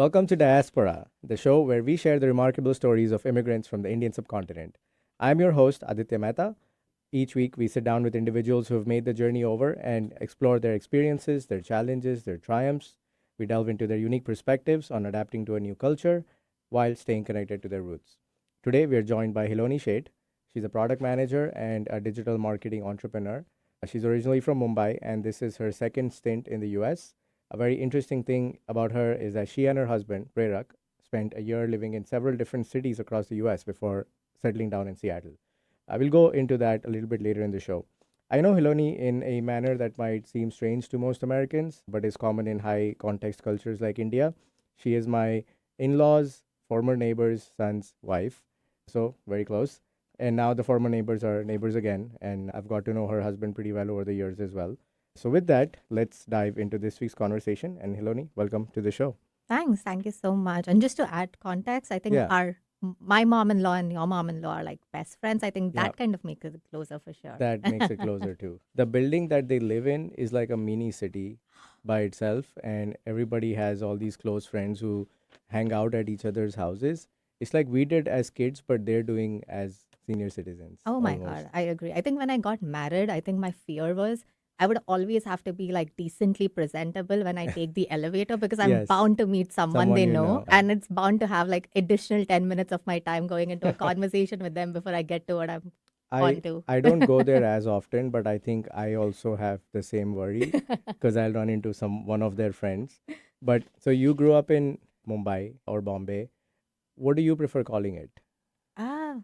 Welcome to Diaspora, the show where we share the remarkable stories of immigrants from the Indian subcontinent. I'm your host, Aditya Mehta. Each week, we sit down with individuals who have made the journey over and explore their experiences, their challenges, their triumphs. We delve into their unique perspectives on adapting to a new culture while staying connected to their roots. Today, we are joined by Hiloni Sheth. She's a product manager and a digital marketing entrepreneur. She's originally from Mumbai, and this is her second stint in the US. A very interesting thing about her is that she and her husband, Prerak, spent a year living in several different cities across the US before settling down in Seattle. I will go into that a little bit later in the show. I know Hiloni in a manner that might seem strange to most Americans, but is common in high context cultures like India. She is my in law's former neighbor's son's wife, so very close. And now the former neighbors are neighbors again, and I've got to know her husband pretty well over the years as well. So, with that, let's dive into this week's conversation. And Hiloni, welcome to the show. Thanks. Thank you so much. And just to add context, I think Yeah, my mom-in-law and your mom-in-law are like best friends. I think yeah, that kind of makes it closer for sure. that makes it closer too. The building that they live in is like a mini city by itself, and everybody has all these close friends who hang out at each other's houses. It's like we did as kids, but they're doing as senior citizens Oh my almost. God, I agree. I think when I got married, I think my fear was I would always have to be like decently presentable when I take the elevator because I'm Yes, bound to meet someone someone they you know, know. and it's bound to have like additional 10 minutes of my time going into a conversation with them before I get to what I'm I on to. I don't go there as often, but I think I also have the same worry because I'll run into one of their friends. But so you grew up in Mumbai or Bombay. What do you prefer calling it? Ah,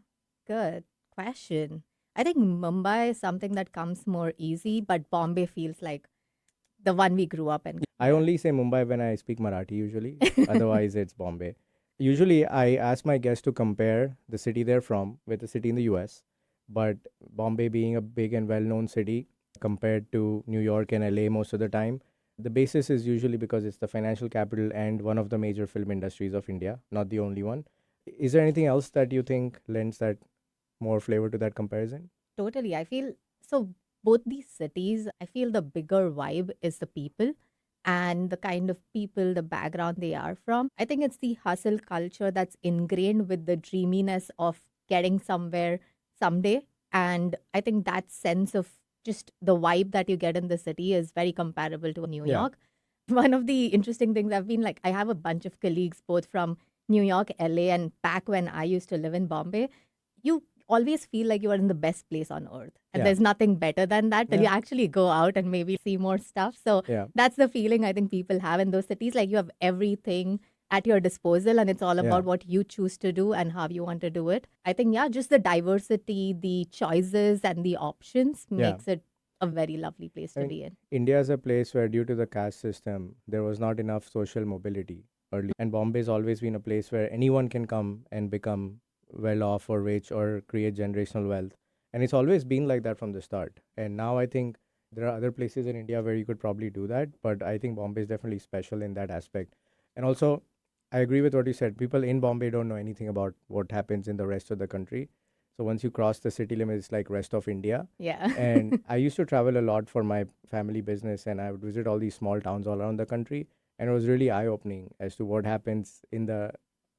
good question. I think Mumbai is something that comes more easy, but Bombay feels like the one we grew up in. I Yeah. only say Mumbai when I speak Marathi usually. Otherwise, it's Bombay. Usually, I ask my guests to compare the city they're from with a city in the US. But Bombay being a big and well known city compared to New York and LA most of the time, the basis is usually because it's the financial capital and one of the major film industries of India, not the only one. Is there anything else that you think lends that more flavor to that comparison? Totally. I feel so both these cities, I feel the bigger vibe is the people and the kind of people, the background they are from. I think it's the hustle culture that's ingrained with the dreaminess of getting somewhere someday. And I think that sense of just the vibe that you get in the city is very comparable to New Yeah. York. One of the interesting things I've been like, I have a bunch of colleagues both from New York, LA, and back when I used to live in Bombay. You always feel like you are in the best place on earth. And Yeah. there's nothing better than that till you Yeah. actually go out and maybe see more stuff. So Yeah. that's the feeling I think people have in those cities. Like you have everything at your disposal and it's all Yeah. about what you choose to do and how you want to do it. I think, yeah, just the diversity, the choices, and the options Yeah. makes it a very lovely place I to mean, be in. India is a place where, due to the caste system, there was not enough social mobility early. And Bombay's always been a place where anyone can come and become well off or rich or create generational wealth. And it's always been like that from the start. And now I think there are other places in India where you could probably do that. But I think Bombay is definitely special in that aspect. And also, I agree with what you said. People in Bombay don't know anything about what happens in the rest of the country. So once you cross the city limit, it's like rest of India. Yeah. And I used to travel a lot for my family business, and I would visit all these small towns all around the country. And it was really eye opening as to what happens in the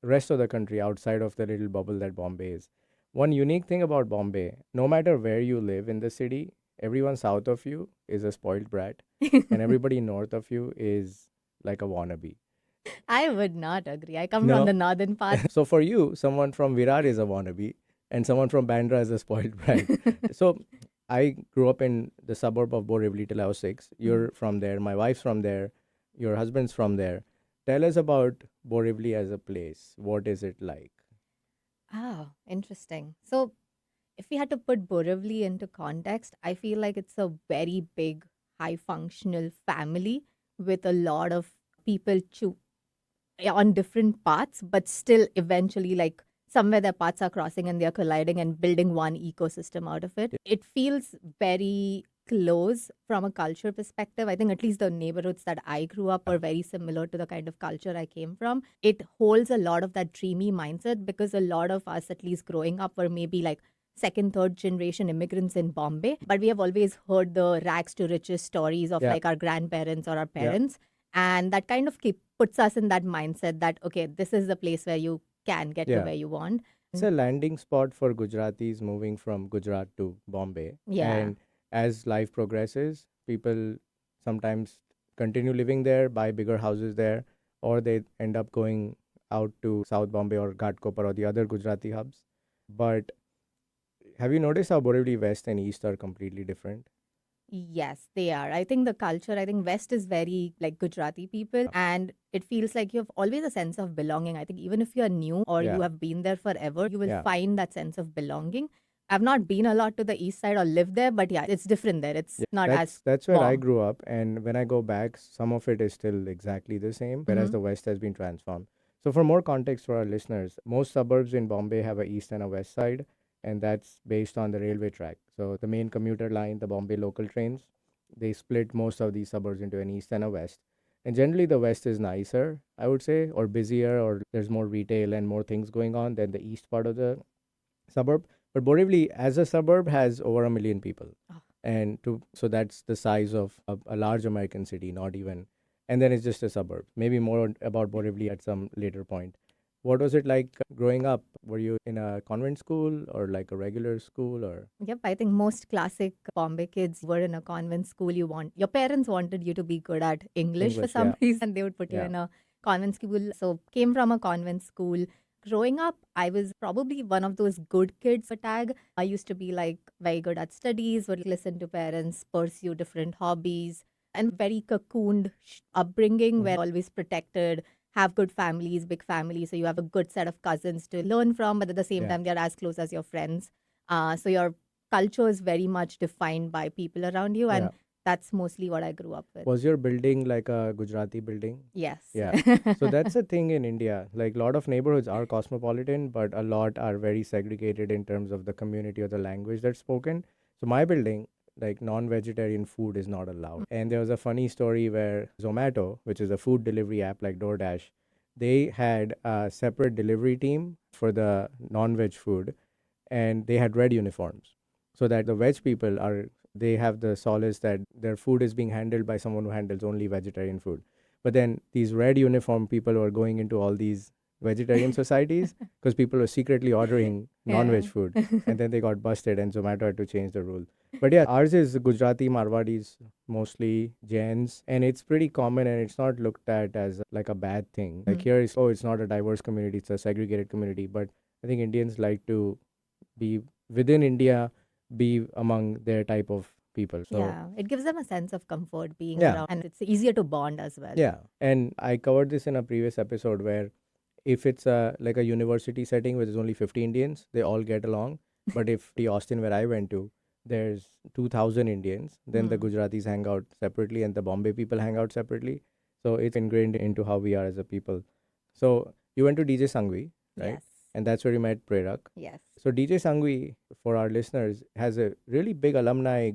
rest of the country outside of the little bubble that Bombay is. One unique thing about Bombay, no matter where you live in the city, everyone south of you is a spoiled brat, and everybody north of you is like a wannabe. I would not agree. I come from No. the northern part. So for you, someone from Virar is a wannabe, and someone from Bandra is a spoiled brat. So I grew up in the suburb of Borivali till I was 6. Mm. You're from there. My wife's from there. Your husband's from there. Tell us about Borivali as a place. What is it like? Oh, interesting. So if we had to put Borivali into context, I feel like it's a very big, high functional family with a lot of people on different paths, but still eventually like somewhere their paths are crossing and they're colliding and building one ecosystem out of it. It feels very close from a culture perspective. I think at least the neighborhoods that I grew up were very similar to the kind of culture I came from. It holds a lot of that dreamy mindset because a lot of us, at least growing up, were maybe like second, third generation immigrants in Bombay. But we have always heard the rags to riches stories of Yeah. like our grandparents or our Yeah. parents. And that kind of puts us in that mindset that, okay, this is the place where you can get to Yeah. where you want. It's a landing spot for Gujaratis moving from Gujarat to Bombay. Yeah. And as life progresses, people sometimes continue living there, buy bigger houses there, or they end up going out to South Bombay or Ghatkopar or the other Gujarati hubs. But have you noticed how Borivali West and East are completely different? Yes, they are. I think the culture, I think West is very like Gujarati people, and it feels like you have always a sense of belonging. I think even if you're new or you Yeah. have been there forever, you will Yeah. find that sense of belonging. I've not been a lot to the east side or lived there, but yeah, it's different there. It's Yeah, not as that's where I warm. grew up, and when I go back, some of it is still exactly the same, whereas Mhm. the West has been transformed. So, for more context for our listeners, most suburbs in Bombay have a east and a west side, and that's based on the railway track. So, the main commuter line, the Bombay local trains, they split most of these suburbs into an east and a west. And generally, the west is nicer, I would say, or busier, or there's more retail and more things going on than the east part of the suburb. But Borivali, as a suburb, has over 1 million people, Oh. and so that's the size of a large American city, not even. And then it's just a suburb. Maybe more about Borivali at some later point. What was it like growing up? Were you in a convent school or like a regular school or Yep, I think most classic Bombay kids were in a convent school. Your parents wanted you to be good at English for English? some Yeah, reason. They would put you yeah. in a convent school. So came from a convent school. Growing up, I was probably one of those good kids for tag. I used to be like very good at studies, would listen to parents, pursue different hobbies, and very cocooned upbringing Mhm. where always protected, have good families, big families. So you have a good set of cousins to learn from, but at the same Yeah, time, they're as close as your friends. So your culture is very much defined by people around you, yeah. and that's mostly what I grew up with. Was your building like a Gujarati building? Yes. Yeah. So that's the thing in India. Like a lot of neighborhoods are cosmopolitan, but a lot are very segregated in terms of the community or the language that's spoken. So my building, like non-vegetarian food is not allowed. And there was a funny story where Zomato, which is a food delivery app like DoorDash, they had a separate delivery team for the non-veg food, and they had red uniforms so that the veg people are they have the solace that their food is being handled by someone who handles only vegetarian food. But then these red uniform people were going into all these vegetarian societies because people were secretly ordering non-veg Yeah. food, and then they got busted and Zomato had to change the rule. But yeah, ours is Gujarati, Marwadis, mostly Jains, and it's pretty common and it's not looked at as like a bad thing. Like here is, oh, it's not a diverse community, it's a segregated community. But I think Indians like to be within India, be among their type of people. So Yeah, it gives them a sense of comfort being yeah, around, and it's easier to bond as well. yeah. And I covered this in a previous episode where if it's a like a university setting where there's only 50 Indians, they all get along. But if the Austin where I went to, there's 2,000 Indians, then the Gujaratis hang out separately and the Bombay people hang out separately. So it's ingrained into how we are as a people. So you went to DJ Sanghvi, right? Yes. And that's where you met Prerak. Yes. So DJ Sanghvi, for our listeners, has a really big alumni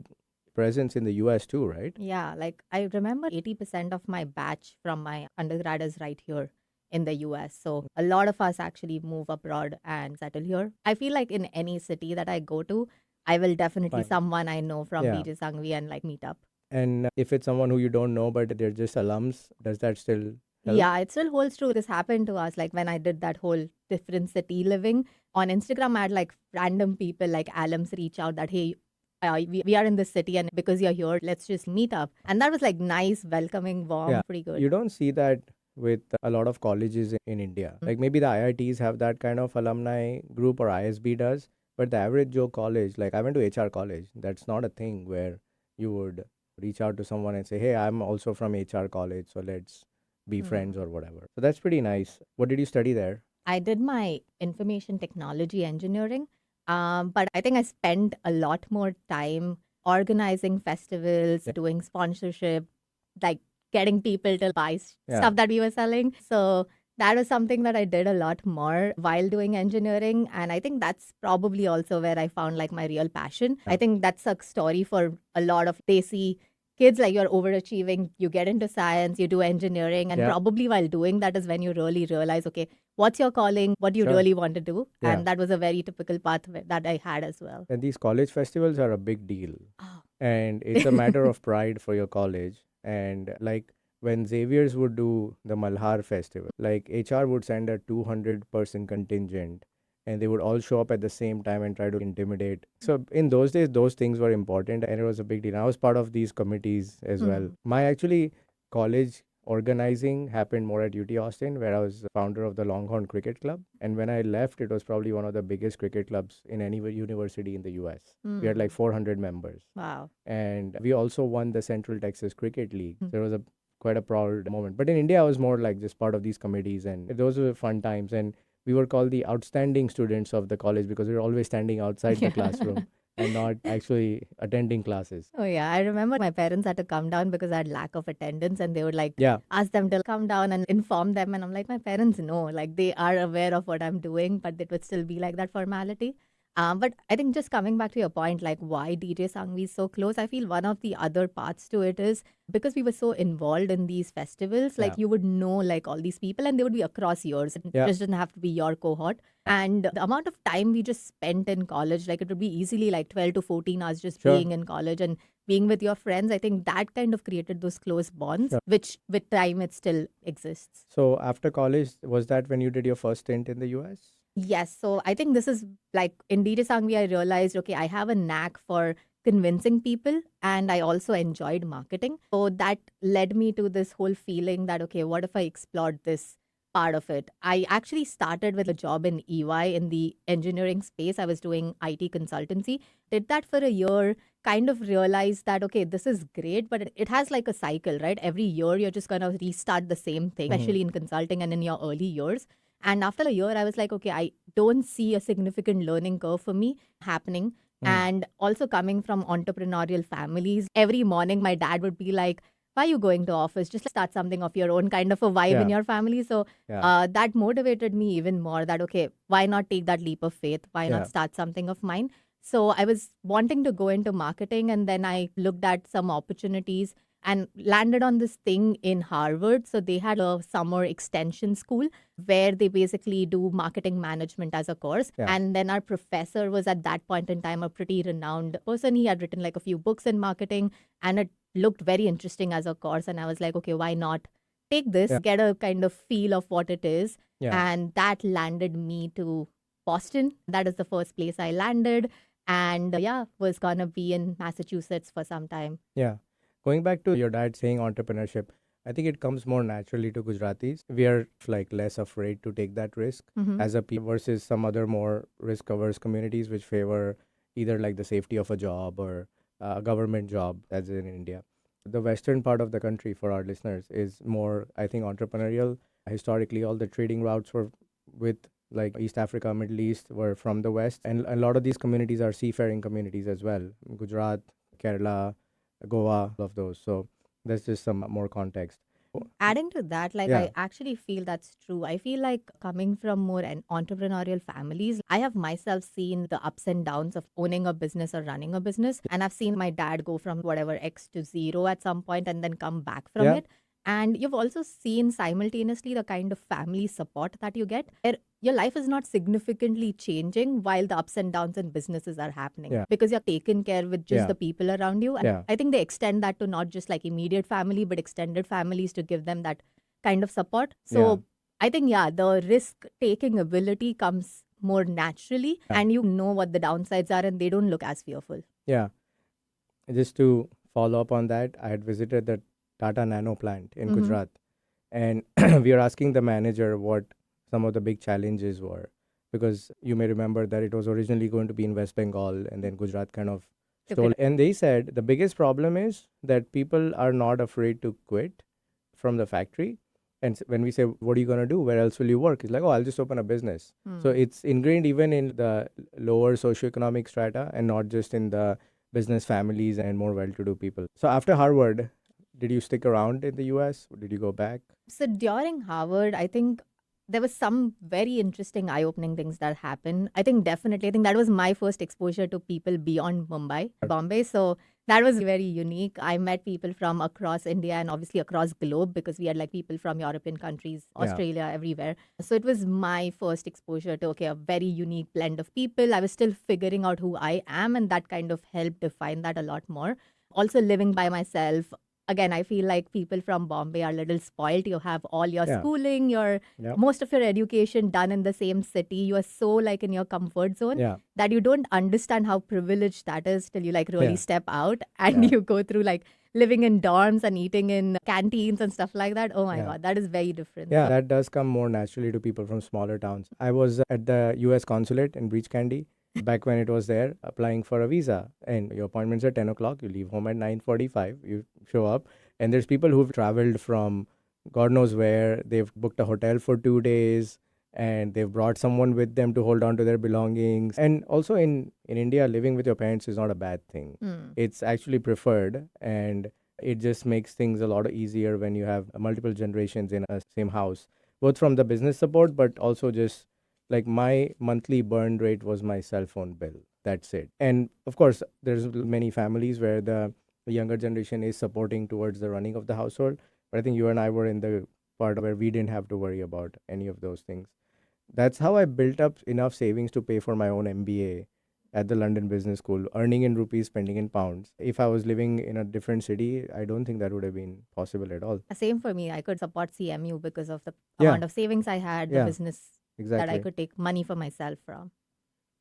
presence in the US too, right? Yeah, like I remember 80% of my batch from my undergrad is right here in the US. So a lot of us actually move abroad and settle here. I feel like in any city that I go to, I will definitely Fine. someone I know from Yeah. DJ Sanghvi and like meet up. And if it's someone who you don't know, but they're just alums, does that still help? Yeah, it still holds true. This happened to us like when I did that whole different city living on Instagram. I had like random people like alums reach out that, hey, we are in this city and because you're here, let's just meet up. And that was like nice, welcoming, warm, Yeah. pretty good. You don't see that with a lot of colleges in India. Like maybe the IITs have that kind of alumni group or ISB does, but the average Joe college, like I went to HR college, that's not a thing where you would reach out to someone and say, hey, I'm also from HR college, so let's be friends or whatever. So that's pretty nice. What did you study there? I did my information technology engineering, but I think I spent a lot more time organizing festivals, Yeah. doing sponsorship, like getting people to buy Yeah. stuff that we were selling. So that was something that I did a lot more while doing engineering. And I think that's probably also where I found like my real passion. I think that's a story for a lot of they see kids like you're overachieving, you get into science, you do engineering, and Yeah. probably while doing that is when you really realize, okay, what's your calling, what do you Sure. really want to do. Yeah. And that was a very typical path that I had as well. And these college festivals are a big deal. Oh. And it's a matter of pride for your college. And like when Xavier's would do the Malhar festival, like HR would send a 200-person contingent and they would all show up at the same time and try to intimidate. So in those days, those things were important and it was a big deal. I was part of these committees as well. My actually college organizing happened more at UT Austin, where I was founder of the Longhorn Cricket Club. And when I left, it was probably one of the biggest cricket clubs in any university in the US. We had like 400 members. Wow. And we also won the Central Texas Cricket League. So it was quite a proud moment. But in India, I was more like just part of these committees, and those were fun times. And we were called the outstanding students of the college because we were always standing outside the classroom and not actually attending classes. Oh, yeah. I remember my parents had to come down because I had lack of attendance and they would like Yeah. ask them to come down and inform them. And I'm like, my parents know, like they are aware of what I'm doing, but it would still be like that formality. But I think just coming back to your point, like why DJ Sanghvi is so close, I feel one of the other parts to it is because we were so involved in these festivals, like you would know like all these people and they would be across years. It just didn't have to be your cohort. And the amount of time we just spent in college, like it would be easily like 12 to 14 hours just being in college and being with your friends. I think that kind of created those close bonds, which with time it still exists. So after college, was that when you did your first stint in the US? Yes. So I think this is like in DJ Sanghvi, I realized, okay, I have a knack for convincing people and I also enjoyed marketing. So that led me to this whole feeling that, okay, what if I explored this part of it? I actually started with a job in EY in the engineering space. I was doing IT consultancy, did that for a year, kind of realized that, okay, this is great, but it has like a cycle, right? Every year you're just going to restart the same thing, especially in consulting and in your early years. And after a year, I was like, okay, I don't see a significant learning curve for me happening. And also coming from entrepreneurial families, every morning my dad would be like, why are you going to office? Just start something of your own, kind of a vibe in your family. So that motivated me even more that, okay, why not take that leap of faith? Why not start something of mine? So I was wanting to go into marketing and then I looked at some opportunities and landed on this thing in Harvard. So they had a summer extension school where they basically do marketing management as a course. And then our professor was at that point in time a pretty renowned person. He had written like a few books in marketing and it looked very interesting as a course. And I was like, okay, why not take this, get a kind of feel of what it is. And that landed me to Boston. That is the first place I landed. And was going to be in Massachusetts for some time. Yeah. Going back to your dad saying entrepreneurship, I think it comes more naturally to Gujaratis. We are like less afraid to take that risk as a people versus some other more risk averse communities which favor either like the safety of a job or a government job, as in India. The western part of the country, for our listeners, is more, I think, entrepreneurial. Historically, all the trading routes were with like East Africa, Middle East were from the West. And a lot of these communities are seafaring communities as well. Gujarat, Kerala, Goa, all of those. So that's just some more context. Adding to that, like I actually feel that's true. I feel like coming from more an entrepreneurial families, I have myself seen the ups and downs of owning a business or running a business. And I've seen my dad go from whatever X to zero at some point and then come back from it. And you've also seen simultaneously the kind of family support that you get. Your life is not significantly changing while the ups and downs in businesses are happening because you're taken care with just the people around you. And I think they extend that to not just like immediate family, but extended families to give them that kind of support. So I think, the risk taking ability comes more naturally and you know what the downsides are and they don't look as fearful. Yeah. Just to follow up on that, I had visited the Tata Nano plant in Gujarat and we were asking the manager what some of the big challenges were, because you may remember that it was originally going to be in West Bengal and then Gujarat kind of stole. And they said the biggest problem is that people are not afraid to quit from the factory. And when we say, what are you going to do? Where else will you work? It's like, oh, I'll just open a business. So it's ingrained even in the lower socioeconomic strata and not just in the business families and more well-to-do people. So after Harvard, did you stick around in the US? Did you go back? So during Harvard, I think there was some very interesting eye-opening things that happened. I think that was my first exposure to people beyond Bombay. So that was very unique. I met people from across India and obviously across globe because we had like people from European countries, Australia, everywhere. So it was my first exposure to, a very unique blend of people. I was still figuring out who I am and that kind of helped define that a lot more. Also living by myself, again, I feel like people from Bombay are a little spoiled. You have all your Yeah. schooling, your Yep. most of your education done in the same city. You are so like in your comfort zone Yeah. that you don't understand how privileged that is till you like really Yeah. step out and Yeah. you go through like living in dorms and eating in canteens and stuff like that. Oh my Yeah. God, that is very different. Yeah, So, that does come more naturally to people from smaller towns. I was at the US consulate in Breach Candy back when it was there, applying for a visa. And your appointment's at 10 o'clock. You leave home at 9:45. You show up, and there's people who've traveled from God knows where. They've booked a hotel for 2 days, and they've brought someone with them to hold on to their belongings. And also in India, living with your parents is not a bad thing. It's actually preferred, and it just makes things a lot easier when you have multiple generations in a same house, both from the business support, but also just like my monthly burn rate was my cell phone bill. That's it. And of course, there's many families where the younger generation is supporting towards the running of the household. But I think you and I were in the part where we didn't have to worry about any of those things. That's how I built up enough savings to pay for my own MBA at the London Business School, earning in rupees, spending in pounds. If I was living in a different city, I don't think that would have been possible at all. same for me. I could support CMU because of the Yeah, amount of savings I had, the yeah, business that I exactly. could take money for myself from.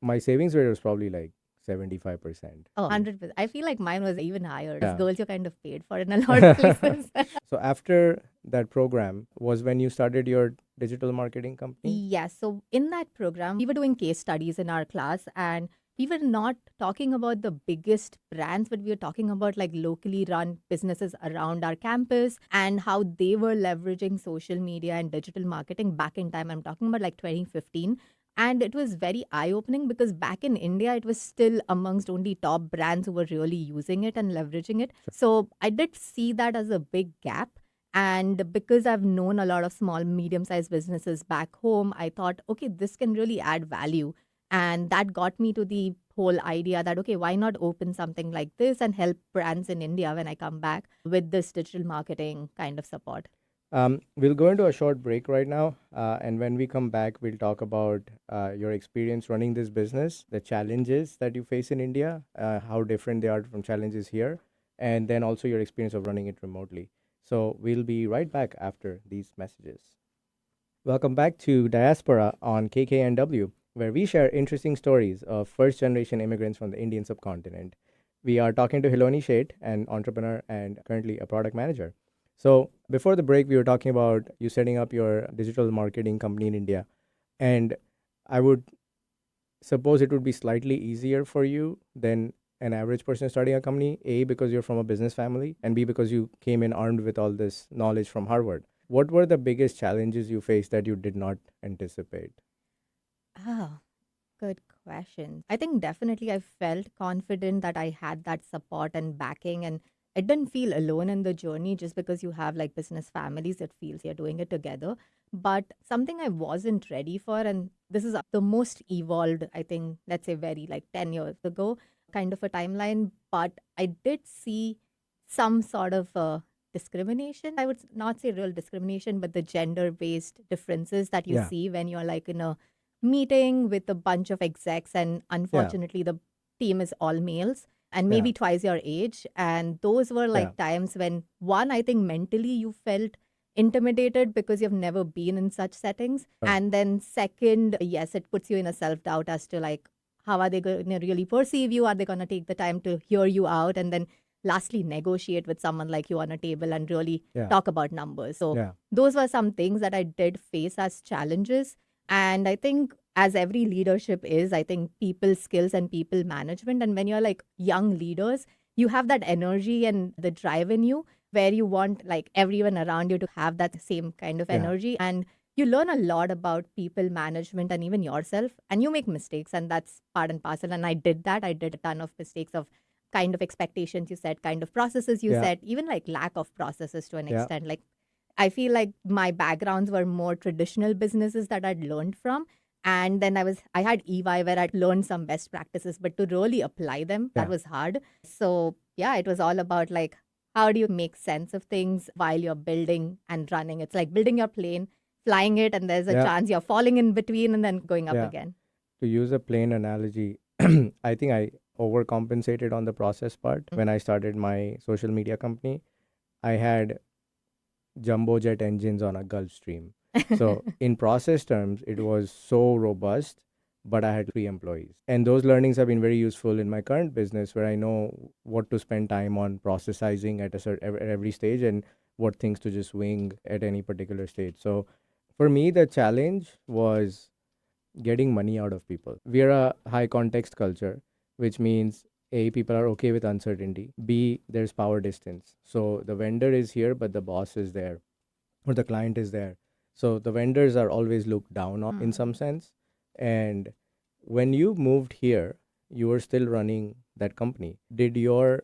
My savings rate was probably like 75%. Oh, 100%. I feel like mine was even higher. As Yeah. girls, you're kind of paid for in a lot of places. So after that program was when you started your digital marketing company? Yes. So in that program, we were doing case studies in our class, and we were not talking about the biggest brands, but we were talking about like locally run businesses around our campus and how they were leveraging social media and digital marketing back in time. I'm talking about like 2015. And it was very eye opening because back in India, it was still amongst only top brands who were really using it and leveraging it. So I did see that as a big gap. And because I've known a lot of small, medium sized businesses back home, I thought, okay, this can really add value. And that got me to the whole idea that, okay, why not open something like this and help brands in India when I come back with this digital marketing kind of support? We'll go into a short break right now. And when we come back, we'll talk about your experience running this business, the challenges that you face in India, how different they are from challenges here, and then also your experience of running it remotely. So we'll be right back after these messages. Welcome back to Diaspora on KKNW, where we share interesting stories of first generation immigrants from the Indian subcontinent. We are talking to Hiloni Sheth, an entrepreneur and currently a product manager. So, before the break, we were talking about you setting up your digital marketing company in India. And I would suppose it would be slightly easier for you than an average person starting a company, A, because you're from a business family, and B, because you came in armed with all this knowledge from Harvard. What were the biggest challenges you faced that you did not anticipate? Oh, good question. I think definitely I felt confident that I had that support and backing, and I didn't feel alone in the journey just because you have like business families. It feels you're doing it together. But something I wasn't ready for, and this is the most evolved, I think, let's say very like 10 years ago, kind of a timeline. But I did see some sort of discrimination. I would not say real discrimination, but the gender based differences that you Yeah. see when you're like in a meeting with a bunch of execs, and unfortunately the team is all males and Yeah. maybe twice your age, and those were like times when, one, I think mentally you felt intimidated because you've never been in such settings, and then second, yes, it puts you in a self doubt as to like how are they going to really perceive you, are they going to take the time to hear you out, and then lastly negotiate with someone like you on a table and really talk about numbers. So those were some things that I did face as challenges. And I think, as every leadership is, I think people skills and people management. And when you're like young leaders, you have that energy and the drive in you where you want like everyone around you to have that same kind of energy. And you learn a lot about people management and even yourself, and you make mistakes, and that's part and parcel. And I did that. I did a ton of mistakes of kind of expectations you set, kind of processes you set, even like lack of processes to an extent. Like I feel like my backgrounds were more traditional businesses that I'd learned from. And then I had EY where I'd learned some best practices, but to really apply them, that was hard. So yeah, it was all about like, how do you make sense of things while you're building and running? It's like building your plane, flying it, and there's a chance you're falling in between and then going up again. To use a plane analogy, I think I overcompensated on the process part when I started my social media company. I had jumbo jet engines on a Gulfstream. So in process terms, it was so robust, but I had 3 employees. And those learnings have been very useful in my current business, where I know what to spend time on processizing at at every stage, and what things to just wing at any particular stage. So for me, the challenge was getting money out of people. We are a high context culture, which means A, people are okay with uncertainty. B, there's power distance. So the vendor is here, but the boss is there, or the client is there. So the vendors are always looked down on in some sense. And when you moved here, you were still running that company. Did your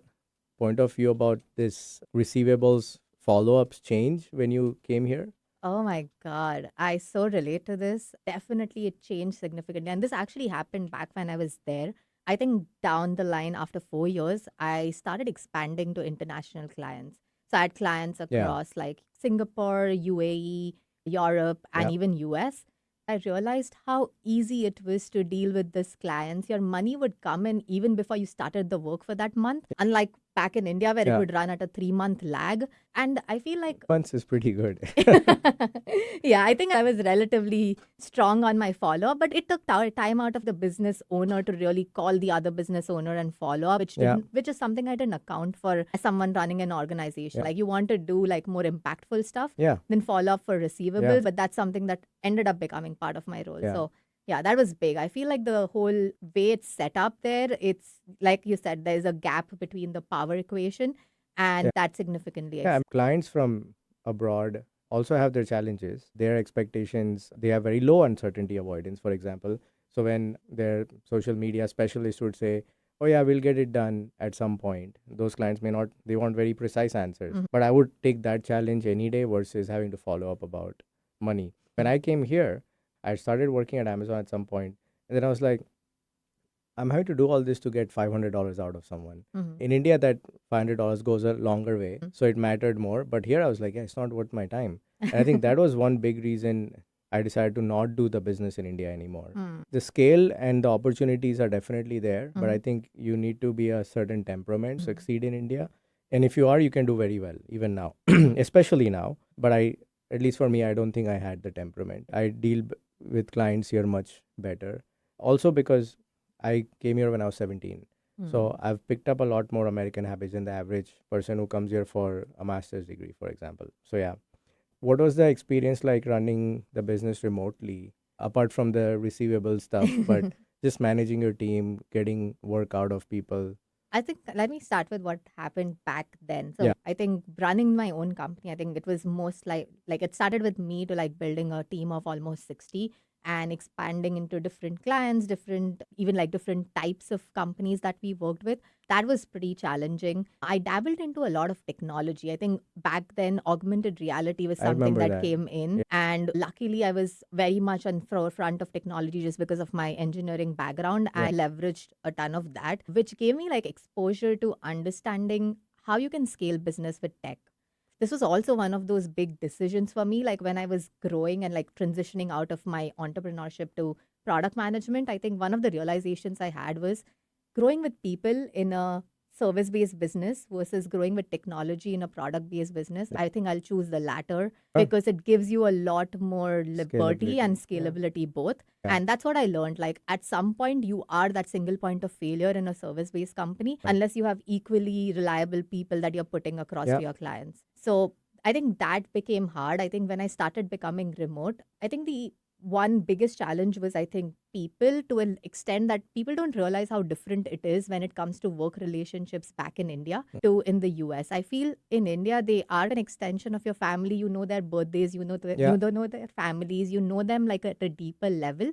point of view about this receivables follow ups change when you came here? Oh my God. I so relate to this. Definitely it changed significantly. And this actually happened back when I was there. I think down the line after 4 years, I started expanding to international clients. So I had clients Yeah. across like Singapore, UAE, Europe, and Yeah. even US. I realized how easy it was to deal with these clients. Your money would come in even before you started the work for that month. Unlike back in India, where it Yeah. would run at a 3 month lag. And I feel like Months is pretty good. yeah, I think I was relatively strong on my follow up, but it took time out of the business owner to really call the other business owner and follow up, Yeah. which is something I didn't account for as someone running an organization. Yeah. Like you want to do like more impactful stuff, Yeah. then follow up for receivables, Yeah. but that's something that ended up becoming part of my role. Yeah. So yeah, that was big. I feel like the whole way it's set up there, it's like you said, there's a gap between the power equation, and Yeah. that significantly Yeah, clients from abroad also have their challenges. Their expectations, they have very low uncertainty avoidance, for example. So when their social media specialist would say, "Oh yeah, we'll get it done at some point," those clients may not, they want very precise answers. Mhm. But I would take that challenge any day versus having to follow up about money. When I came here, I started working at Amazon at some point, and then I was like, I'm having to do all this to get $500 out of someone. Mhm. In India, that $500 goes a longer way, Mm. so it mattered more. But here, I was like, yeah, it's not worth my time. And I think that was one big reason I decided to not do the business in India anymore. Mm. The scale and the opportunities are definitely there, but I Mhm. think you need to be a certain temperament to Mhm. succeed in India. And if you are, you can do very well, even now, especially now. But at least for me, I don't think I had the temperament. I deal with clients here much better. Also, because I came here when I was 17. So Mm. I've picked up a lot more American habits than the average person who comes here for a master's degree, for example. So yeah, what was the experience like running the business remotely, apart from the receivable stuff, but just managing your team, getting work out of people? I think let me start with what happened back then. Yeah. So I think running my own company, I think it was most like it started with me to like building a team of almost 60 and expanding into different clients, different even like different types of companies that we worked with. That was pretty challenging. I dabbled into a lot of technology. I think back then augmented reality was I something remember that that. came in, Yeah. and luckily I was very much on forefront of technology just because of my engineering background. Yeah. I leveraged a ton of that, which gave me like exposure to understanding how you can scale business with tech. This was also one of those big decisions for me, like when I was growing and like transitioning out of my entrepreneurship to product management. I think one of the realizations I had was growing with people in a service based business versus growing with technology in a product based business. Yeah. I think I'll choose the latter Huh. because it gives you a lot more liberty and Scalability. Yeah. scalability both. Yeah. And that's what I learned. Like at some point, you are that single point of failure in a service based company Right. unless you have equally reliable people that you're putting across Yeah. to your clients. So I think that became hard. I think when I started becoming remote, I think the one biggest challenge was, I think, people, to an extent that people don't realize how different it is when it comes to work relationships back in India to in the US. I feel in India they are an extension of your family. You know their birthdays, Yeah. you don't know their families, you know them like at a deeper level.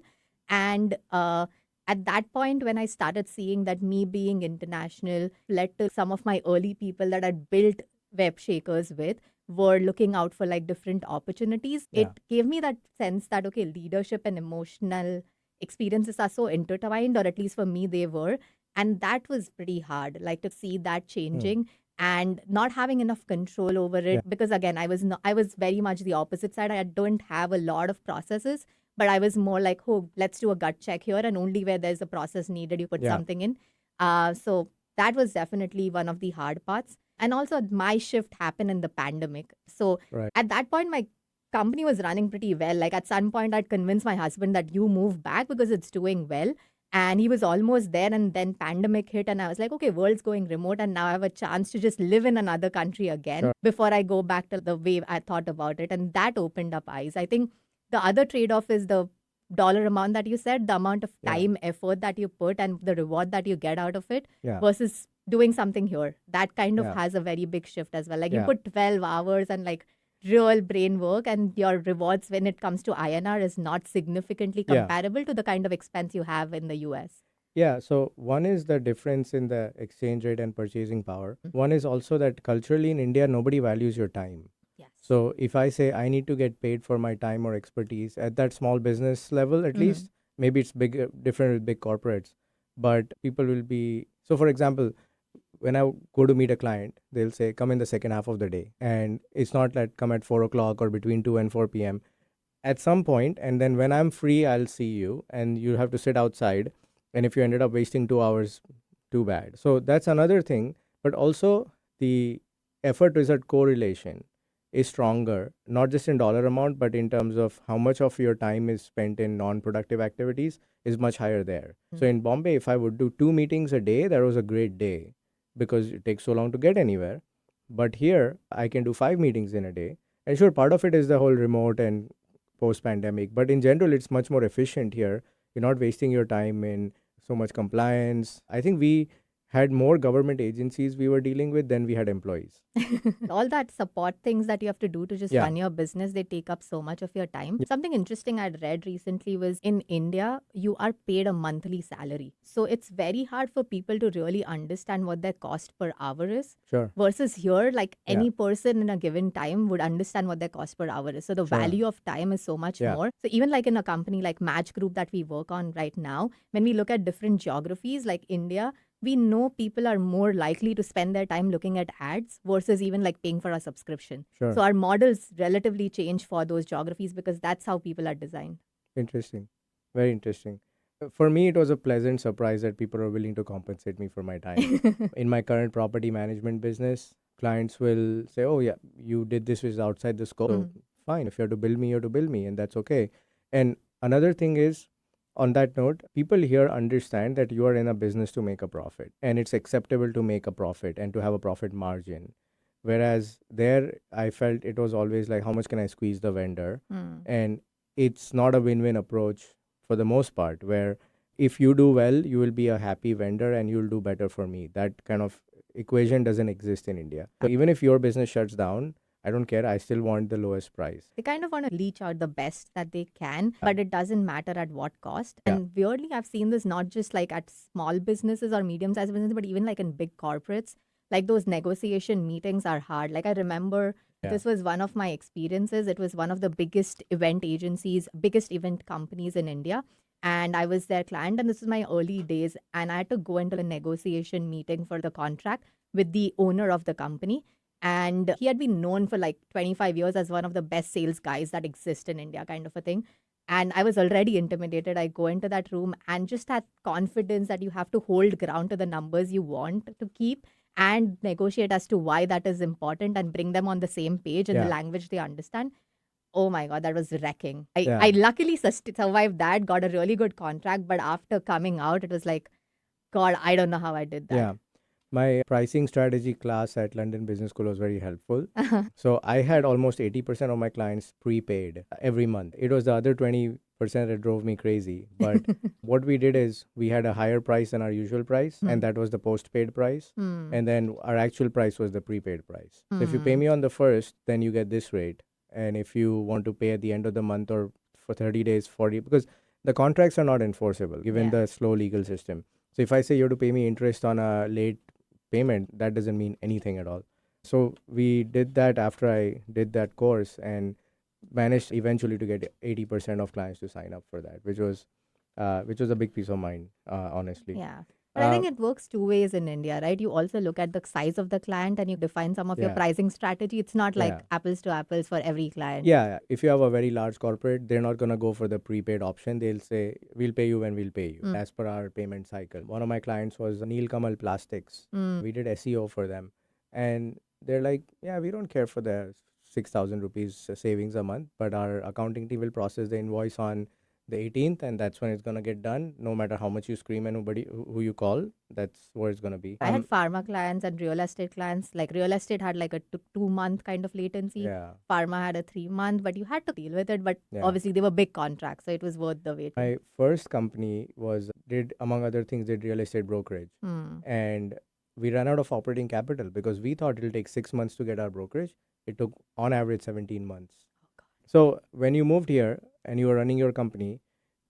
And at that point, when I started seeing that me being international led to some of my early people that I'd built web shakers with were looking out for like different opportunities, Yeah. it gave me that sense that, okay, leadership and emotional experiences are so intertwined, or at least for me, they were. And that was pretty hard, like to see that changing and not having enough control over it. Yeah. Because again, I was very much the opposite side. I don't have a lot of processes, but I was more like, oh, let's do a gut check here. And only where there's a process needed, you put Yeah. something in. So that was definitely one of the hard parts. And also, my shift happened in the pandemic. So Right. at that point, my company was running pretty well. Like at some point, I'd convince my husband that you move back because it's doing well. And he was almost there. And then pandemic hit. And I was like, okay, world's going remote. And now I have a chance to just live in another country again Sure. before I go back to the way I thought about it. And that opened up eyes. I think the other trade off is the dollar amount that you said, the amount of Yeah. time, effort that you put, and the reward that you get out of it Yeah. versus doing something here. That kind of Yeah. has a very big shift as well. Like you Yeah. put 12 hours and like real brain work, and your rewards when it comes to INR is not significantly Yeah. comparable to the kind of expense you have in the US. Yeah, so one is the difference in the exchange rate and purchasing power. One is also that culturally in India, nobody values your time. Yes. So if I say I need to get paid for my time or expertise at that small business level, at least, maybe it's big, different with big corporates, but people will be. So, for example, when I go to meet a client, they'll say, come in the second half of the day. And it's not that come at 4 o'clock or between 2 and 4 p.m. At some point, and then when I'm free, I'll see you, and you have to sit outside. And if you ended up wasting 2 hours, too bad. So that's another thing. But also, the effort result correlation is stronger, not just in dollar amount, but in terms of how much of your time is spent in non productive activities is much higher there. So in Bombay, if I would do 2 meetings a day, that was a great day because it takes so long to get anywhere. But here, I can do 5 meetings in a day. And sure, part of it is the whole remote and post pandemic, but in general, it's much more efficient here. You're not wasting your time in so much compliance. I think we had more government agencies we were dealing with than we had employees. All that support things that you have to do to just Yeah. run your business, they take up so much of your time. Something interesting I'd read recently was in India, you are paid a monthly salary. So it's very hard for people to really understand what their cost per hour is. Sure. Versus here, like Yeah. any person in a given time would understand what their cost per hour is. So the Sure. value of time is so much Yeah. more. So even like in a company like Match Group that we work on right now, when we look at different geographies like India, we know people are more likely to spend their time looking at ads versus even like paying for a subscription. Sure. So our models relatively change for those geographies because that's how people are designed. Interesting. Very interesting. For me, it was a pleasant surprise that people are willing to compensate me for my time. In my current property management business, clients will say, oh, yeah, you did this which is outside the scope. So fine. If you have to bill me, you have to bill me, and that's okay. And another thing is, on that note, people here understand that you are in a business to make a profit, and it's acceptable to make a profit and to have a profit margin. Whereas there, I felt it was always like, how much can I squeeze the vendor? And it's not a win-win approach for the most part, where if you do well, you will be a happy vendor and you'll do better for me. That kind of equation doesn't exist in India. So even if your business shuts down, I don't care. I still want the lowest price. They kind of want to leech out the best that they can, but it doesn't matter at what cost. And weirdly, I've seen this not just like at small businesses or medium-sized businesses, but even like in big corporates. Like those negotiation meetings are hard. Like I remember this was one of my experiences. It was one of the biggest event agencies, biggest event companies in India. And I was their client, and this was my early days. And I had to go into a negotiation meeting for the contract with the owner of the company. And he had been known for like 25 years as one of the best sales guys that exist in India, kind of a thing. And I was already intimidated. I go into that room and just that confidence that you have to hold ground to the numbers you want to keep and negotiate as to why that is important and bring them on the same page in the language they understand. Oh my God, that was wrecking. I luckily survived that, got a really good contract. But after coming out, it was like, God, I don't know how I did that. Yeah. My pricing strategy class at London Business School was very helpful. So I had almost 80% of my clients prepaid every month. It was the other 20% that drove me crazy. But what we did is we had a higher price than our usual price, and that was the postpaid price. And then our actual price was the prepaid price. So if you pay me on the first, then you get this rate. And if you want to pay at the end of the month or for 30 days, 40, because the contracts are not enforceable given the slow legal system. So if I say you have to pay me interest on a late payment, that doesn't mean anything at all. So we did that after I did that course and managed eventually to get 80% of clients to sign up for that, which was a big peace of mind, honestly. Yeah. But I think it works two ways in India, right? You also look at the size of the client and you define some of your pricing strategy. It's not like apples to apples for every client. Yeah. If you have a very large corporate, they're not going to go for the prepaid option. They'll say, we'll pay you when we'll pay you, as per our payment cycle. One of my clients was Neil Kamal Plastics. We did SEO for them. and they're like, yeah, we don't care for the 6,000 rupees savings a month, but our accounting team will process the invoice on the 18th, and that's when it's gonna get done. No matter how much you scream and nobody who you call, that's where it's gonna be. I had pharma clients and real estate clients. Like real estate had like a 2 month kind of latency. Yeah, Pharma had a 3 month, but you had to deal with it. But yeah. obviously they were big contracts, so it was worth the wait. My first company did among other things did real estate brokerage, and we ran out of operating capital because we thought it'll take 6 months to get our brokerage. It took on average 17 months. So when you moved here and you were running your company,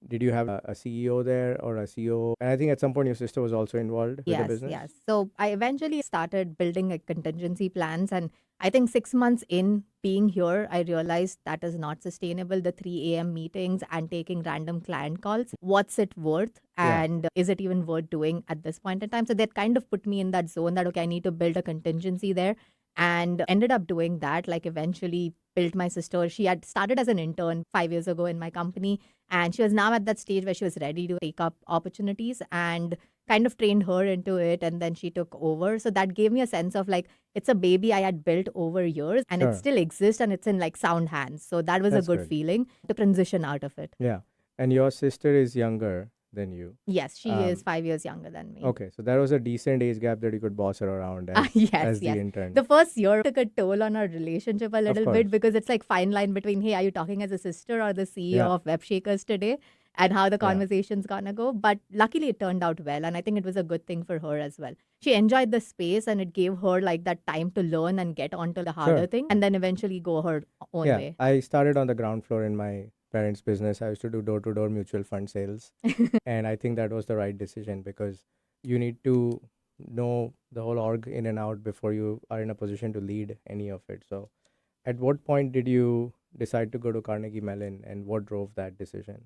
did you have a CEO there or a CEO? And I think at some point your sister was also involved with the Yes, business. yes. So I eventually started building a contingency plans, and I think 6 months in being here, I realized that is not sustainable. The 3 a.m. meetings and taking random client calls. What's it worth? Yeah. And is it even worth doing at this point in time? So that kind of put me in that zone that, okay, I need to build a contingency there. And ended up doing that, like eventually built my sister. She had started as an intern 5 years ago in my company. And she was now at that stage where she was ready to take up opportunities, and kind of trained her into it, and then she took over. So that gave me a sense of like it's a baby I had built over years, and Sure. it still exists and it's in like sound hands. So that was That's a good good. feeling to transition out of it. Yeah. And your sister is younger than you. Yes, she is 5 years younger than me. Okay, so there was a decent age gap that you could boss her around Yes, as the yes. intern. The first year took a toll on our relationship a little course. bit because it's like fine line between, hey, are you talking as a sister or the CEO Yeah. of Web Shakers today? And how the Yeah. conversation's gonna go. But luckily it turned out well. And I think it was a good thing for her as well. She enjoyed the space and it gave her like that time to learn and get onto the harder Sure. thing and then eventually go her own Yeah, way. I started on the ground floor in my parents' business. I used to do door-to-door mutual fund sales. And I think that was the right decision because you need to know the whole org in and out before you are in a position to lead any of it. So, at what point did you decide to go to Carnegie Mellon and what drove that decision?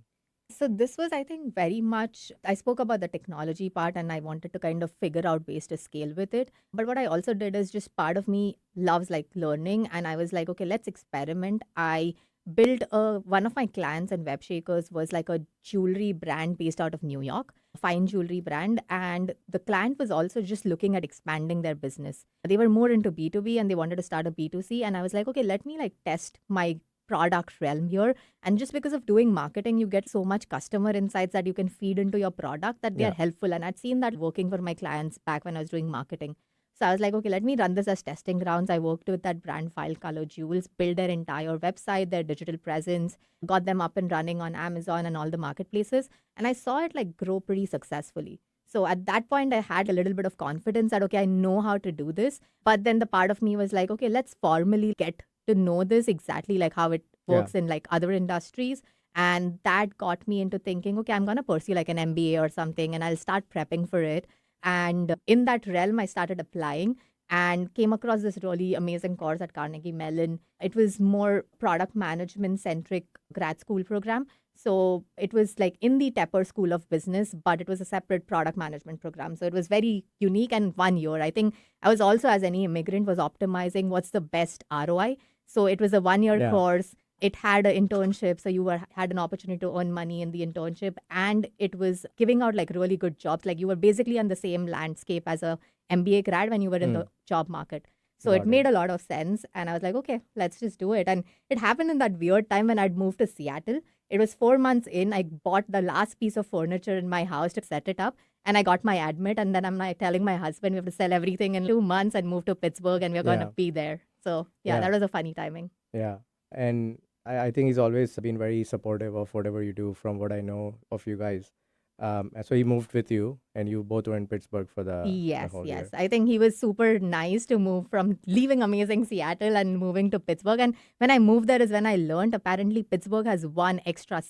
So this was, I think, very much, I spoke about the technology part and I wanted to kind of figure out ways to scale with it. But what I also did is just part of me loves like learning. And I was like, okay, let's experiment. I built one of my clients and Web Shakers was like a jewelry brand based out of New York, fine jewelry brand. And the client was also just looking at expanding their business. They were more into B2B and they wanted to start a B2C. And I was like, okay, let me like test my product realm here. And just because of doing marketing, you get so much customer insights that you can feed into your product that they are helpful. And I'd seen that working for my clients back when I was doing marketing. So I was like, okay, let me run this as testing grounds. I worked with that brand File Color Jewels, built their entire website, their digital presence, got them up and running on Amazon and all the marketplaces. And I saw it like grow pretty successfully. So at that point, I had a little bit of confidence that, okay, I know how to do this. But then the part of me was like, okay, let's formally get to know this exactly like how it works in like other industries. And that got me into thinking, okay, I'm going to pursue like an MBA or something and I'll start prepping for it. And in that realm, I started applying and came across this really amazing course at Carnegie Mellon. It was more product management centric grad school program. So it was like in the Tepper School of Business, but it was a separate product management program. So it was very unique and 1 year. I think I was also, as any immigrant, was optimizing what's the best ROI. So it was a 1 year course. It had an internship. So you had an opportunity to earn money in the internship. And it was giving out like really good jobs. Like you were basically on the same landscape as a MBA grad when you were in the job market. So it made a lot of sense. And I was like, okay, let's just do it. And it happened in that weird time when I'd moved to Seattle. It was 4 months in. I bought the last piece of furniture in my house to set it up. And I got my admit. And then I'm like telling my husband we have to sell everything in 2 months and move to Pittsburgh and we're going to be there. So yeah, that was a funny timing. Yeah. And I think he's always been very supportive of whatever you do from what I know of you guys. And so he moved with you and you both were in Pittsburgh for the Yes, whole yes. year. I think he was super nice to move from leaving amazing Seattle and moving to Pittsburgh. And when I moved there is when I learned apparently Pittsburgh has one extra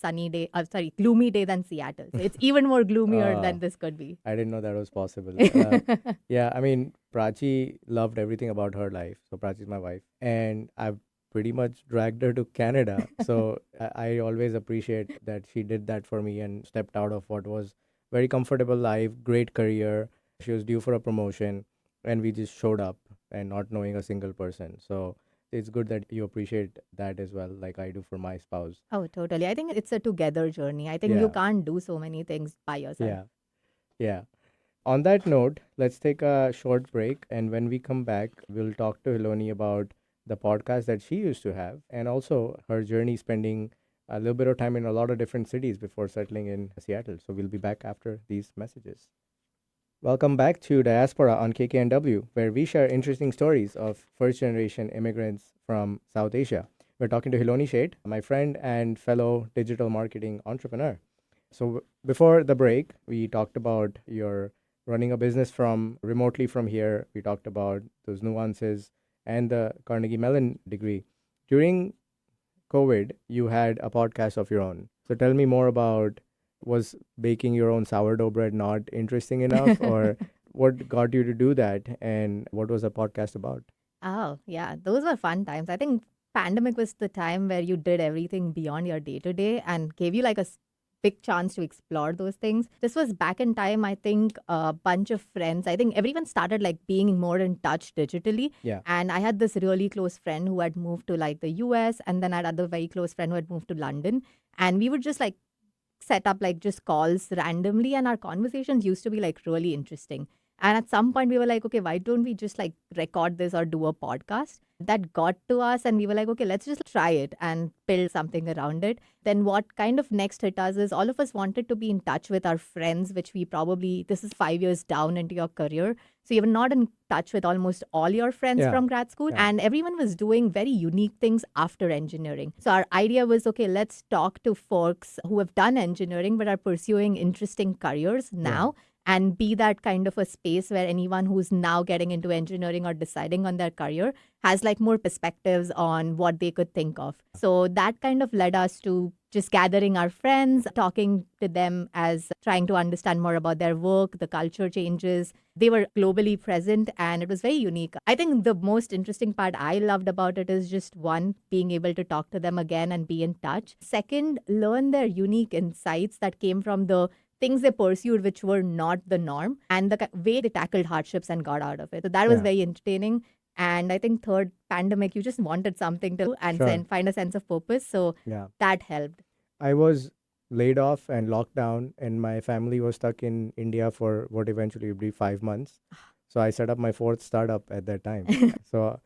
gloomy day than Seattle. So it's even more gloomier than this could be. I didn't know that was possible. Yeah, I mean, Prachi loved everything about her life. So Prachi is my wife. And I've pretty much dragged her to Canada. So I always appreciate that she did that for me and stepped out of what was very comfortable life, great career. She was due for a promotion and we just showed up and not knowing a single person. So it's good that you appreciate that as well, like I do for my spouse. Oh, totally. I think it's a together journey. I think you can't do so many things by yourself. Yeah. Yeah. On that note, let's take a short break. And when we come back, we'll talk to Hiloni about the podcast that she used to have and also her journey spending a little bit of time in a lot of different cities before settling in Seattle. So we'll be back after these messages. Welcome back to Diaspora on KKNW, where we share interesting stories of first generation immigrants from South Asia. We're talking to Hiloni Sheth, my friend and fellow digital marketing entrepreneur. So before the break, we talked about your running a business from remotely from here. We talked about those nuances and the Carnegie Mellon degree. During COVID, you had a podcast of your own. So tell me more about, was baking your own sourdough bread not interesting enough, or what got you to do that, and what was the podcast about? Oh, yeah, those were fun times. I think pandemic was the time where you did everything beyond your day to day and gave you like a big chance to explore those things. This was back in time, I think a bunch of friends, I think everyone started like being more in touch digitally. Yeah. And I had this really close friend who had moved to like the US, and then I had other very close friend who had moved to London. And we would just like set up like just calls randomly, and our conversations used to be like really interesting. And at some point we were like, okay, why don't we just like record this or do a podcast? That got to us and we were like, okay, let's just try it and build something around it. Then what kind of next hit us is all of us wanted to be in touch with our friends, which we probably, this is 5 years down into your career. So you were not in touch with almost all your friends Yeah. from grad school, Yeah. and everyone was doing very unique things after engineering. So our idea was, okay, let's talk to folks who have done engineering but are pursuing interesting careers now. And be that kind of a space where anyone who's now getting into engineering or deciding on their career has like more perspectives on what they could think of. So that kind of led us to just gathering our friends, talking to them as trying to understand more about their work, the culture changes. They were globally present and it was very unique. I think the most interesting part I loved about it is just one, being able to talk to them again and be in touch. Second, learn their unique insights that came from the things they pursued which were not the norm, and the way they tackled hardships and got out of it. So that was Yeah. very entertaining. And I think third, pandemic, you just wanted something to do and Sure. find a sense of purpose. So Yeah. that helped. I was laid off and locked down, and my family was stuck in India for what eventually would be 5 months. So I set up my fourth startup at that time. So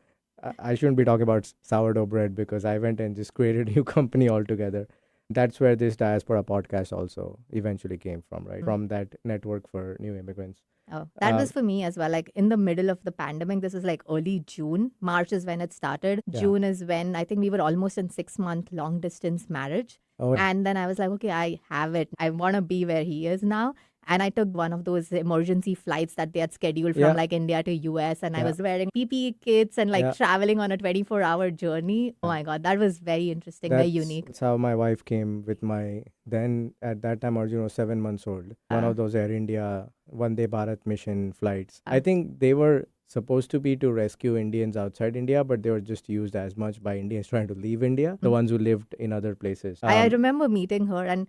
I shouldn't be talking about sourdough bread because I went and just created a new company altogether. That's where this Diaspora podcast also eventually came from, right? From that network for new immigrants. Oh, that was for me as well. Like in the middle of the pandemic, this was like early June. March is when it started. Yeah. June is when I think we were almost in 6 month long distance marriage. Oh, And then I was like, okay, I have it. I want to be where he is now. And I took one of those emergency flights that they had scheduled from Yeah. like India to US. And I Yeah. was wearing PPE kits and like Yeah. traveling on a 24-hour journey. Oh my God, that was very interesting, very unique. That's how my wife came with my, then at that time Arjun was 7 months old. One of those Air India Vande Bharat mission flights. I think they were supposed to be to rescue Indians outside India, but they were just used as much by Indians trying to leave India, the ones who lived in other places. I remember meeting her, and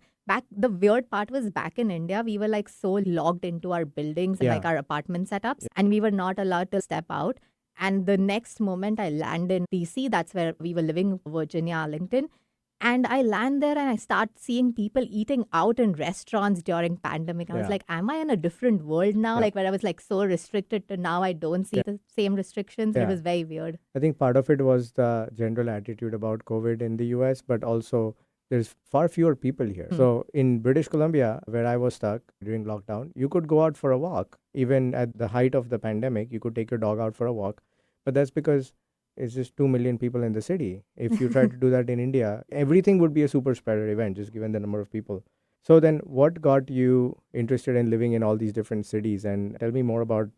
the weird part was back in India, we were like so logged into our buildings and Yeah. like our apartment setups, and we were not allowed to step out. And the next moment I land in DC, that's where we were living, Virginia, Arlington. And I land there and I start seeing people eating out in restaurants during pandemic. I was Yeah. like, am I in a different world now? Yeah. Like where I was like so restricted to now I don't see the same restrictions. It Yeah. was very weird. I think part of it was the general attitude about COVID in the US, but also there's far fewer people here. So in British Columbia, where I was stuck during lockdown, you could go out for a walk. Even at the height of the pandemic, you could take your dog out for a walk. But that's because it's just 2 million people in the city. If you try to do that in India, everything would be a super spreader event, just given the number of people. So then what got you interested in living in all these different cities? And tell me more about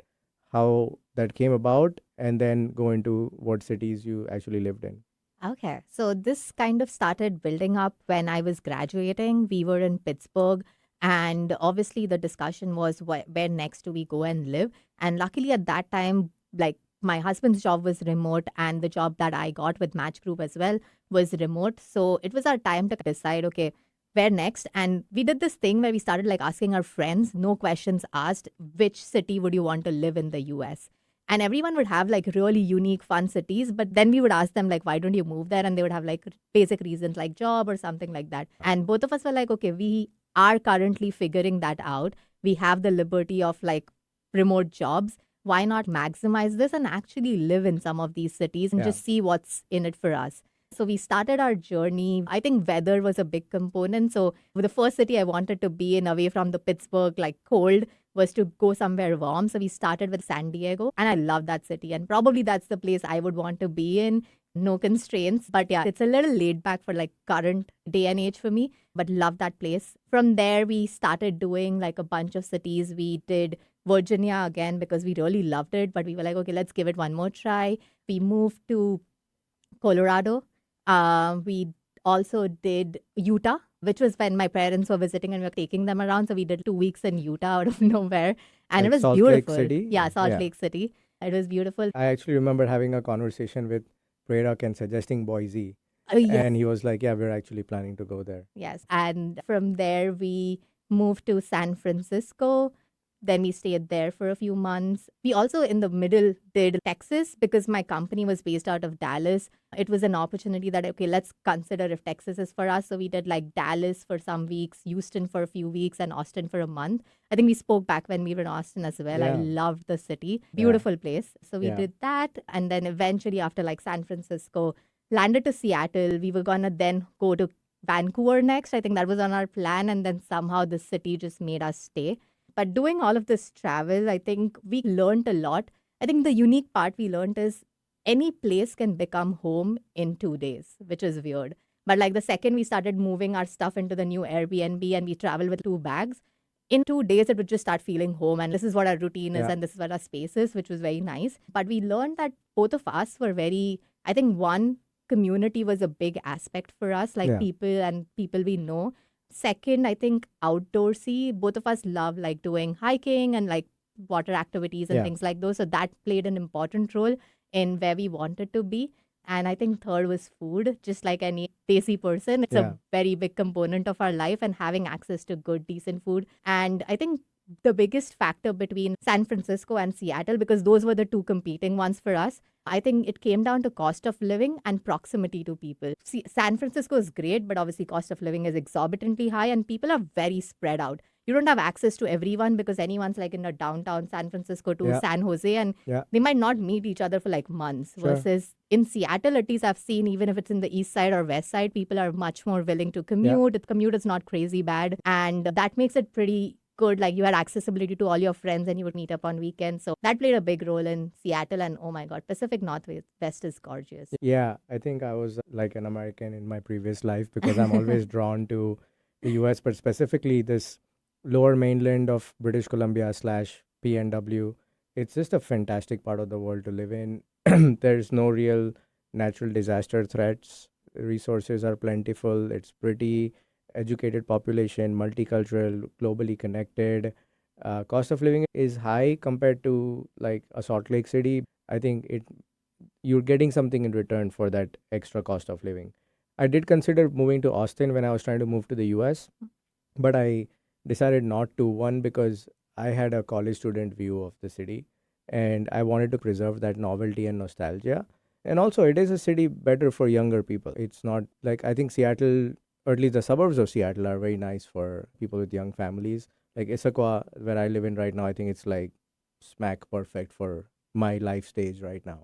how that came about, and then go into what cities you actually lived in. Okay. So this kind of started building up when I was graduating. We were in Pittsburgh. And obviously, the discussion was where next do we go and live? And luckily, at that time, like my husband's job was remote, and the job that I got with Match Group as well was remote. So it was our time to decide, okay, where next? And we did this thing where we started like asking our friends, no questions asked, which city would you want to live in the US? And everyone would have like really unique, fun cities. But then we would ask them, like, why don't you move there? And they would have like basic reasons like job or something like that. And both of us were like, okay, we are currently figuring that out. We have the liberty of like remote jobs. Why not maximize this and actually live in some of these cities and Yeah. just see what's in it for us? So we started our journey. I think weather was a big component. So the first city I wanted to be in, away from the Pittsburgh, like cold, was to go somewhere warm. So we started with San Diego, and I love that city. And probably that's the place I would want to be in. No constraints. But yeah, it's a little laid back for like current day and age for me, but love that place. From there, we started doing like a bunch of cities. We did Virginia again because we really loved it, but we were like, okay, let's give it one more try. We moved to Colorado. We also did Utah, which was when my parents were visiting and we were taking them around. So we did 2 weeks in Utah out of nowhere. And it Like was Salt Lake beautiful. City? Yeah, Salt Yeah. Lake City. It was beautiful. I actually remember having a conversation with Prerak and suggesting Boise. Yes. And he was like, yeah, we're actually planning to go there. Yes. And from there, we moved to San Francisco. Then we stayed there for a few months. We also, in the middle, did Texas because my company was based out of Dallas. It was an opportunity that, okay, let's consider if Texas is for us. So we did like Dallas for some weeks, Houston for a few weeks, and Austin for a month. I think we spoke back when we were in Austin as well. I Yeah. loved the city. Beautiful place. So we Yeah. did that. And then eventually, after like San Francisco, landed to Seattle. We were going to then go to Vancouver next. I think that was on our plan. And then somehow the city just made us stay. But doing all of this travel, I think we learned a lot. I think the unique part we learned is any place can become home in 2 days, which is weird. But like the second we started moving our stuff into the new Airbnb and we travel with 2 bags, in 2 days it would just start feeling home. And this is what our routine is Yeah. and this is what our space is, which was very nice. But we learned that both of us were very, I think one, community was a big aspect for us, like Yeah. people we know. Second, I think outdoorsy. Both of us love like doing hiking and like water activities and Yeah. things like those. So that played an important role in where we wanted to be. And I think third was food. Just like any desi person, it's Yeah. a very big component of our life and having access to good, decent food. And I think the biggest factor between San Francisco and Seattle, because those were the two competing ones for us, I think it came down to cost of living and proximity to people. See, San Francisco is great, but obviously cost of living is exorbitantly high and people are very spread out. You don't have access to everyone because anyone's like in a downtown San Francisco to Yeah. San Jose and Yeah. they might not meet each other for like months. Sure. Versus in Seattle, at least I've seen, even if it's in the east side or west side, people are much more willing to commute. The commute is not crazy bad. And that makes it pretty good. Like you had accessibility to all your friends and you would meet up on weekends. So that played a big role in Seattle. And oh my God, Pacific Northwest is gorgeous. Yeah, I think I was like an American in my previous life because I'm always drawn to the US, but specifically this lower mainland of British Columbia slash PNW. It's just a fantastic part of the world to live in. There's no real natural disaster threats. Resources are plentiful. It's pretty educated population, multicultural, globally connected. Cost of living is high compared to like a Salt Lake City. I think you're getting something in return for that extra cost of living. I did consider moving to Austin when I was trying to move to the US, but I decided not to. One, because I had a college student view of the city and I wanted to preserve that novelty and nostalgia. And also, it is a city better for younger people. It's not like, I think Seattle, or at least the suburbs of Seattle, are very nice for people with young families. Like Issaquah, where I live in right now, I think it's like smack perfect for my life stage right now.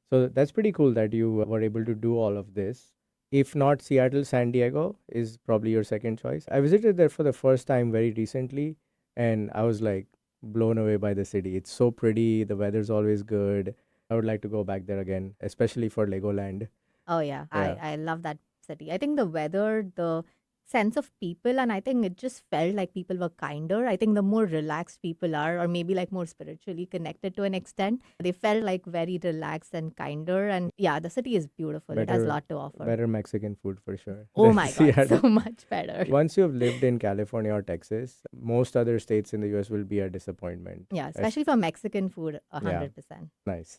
So that's pretty cool that you were able to do all of this. If not Seattle, San Diego is probably your second choice. I visited there for the first time very recently and I was like blown away by the city. It's so pretty, the weather's always good. I would like to go back there again, especially for Legoland. Oh, yeah. Yeah. I love that city. I think the weather, the sense of people, and I think it just felt like people were kinder. I think the more relaxed people are, or maybe like more spiritually connected to an extent, they felt like very relaxed and kinder. And yeah, the city is beautiful. It has a lot to offer. Better Mexican food for sure. Oh than my God, Seattle. so much better. Once you've lived in California or Texas, most other states in the US will be a disappointment. Yeah, especially for Mexican food, 100%. Nice.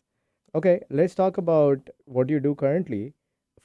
Okay, let's talk about what you do currently.